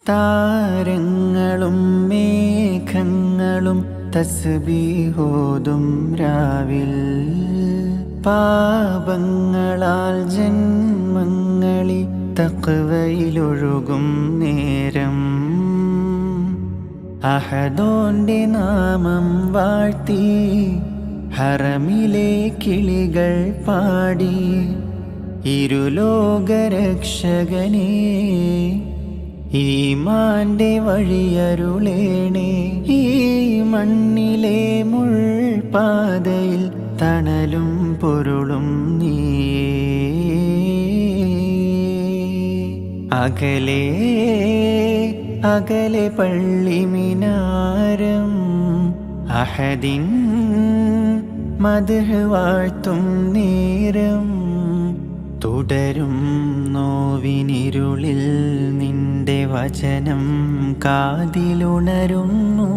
താരങ്ങളും മേഘങ്ങളും തസ്ബീഹോതും രാവിൽ, പാപങ്ങളാൽ ജന്മങ്ങളി തഖ്വയിലൊഴുകും നേരം, അഹദോന്റെ നാമം വാഴ്ത്തി ഹറമിലെ കിളികൾ പാടി, ഇരുലോകരക്ഷകനേ ഈമാന്റെ വഴിയരുളേണേ. ഈ മണ്ണിലെ മുൾപാതയിൽ തണലും പൊരുളും നീയേ. അകലെ അകലെ പള്ളിമിനാരം, അഹദിൻ മദ്ഹ് വാഴ്ത്തും നേരം, തുടരും നോവിനിരുളിൽ നിന്റെ വചനം കാതിലുണരുന്നു.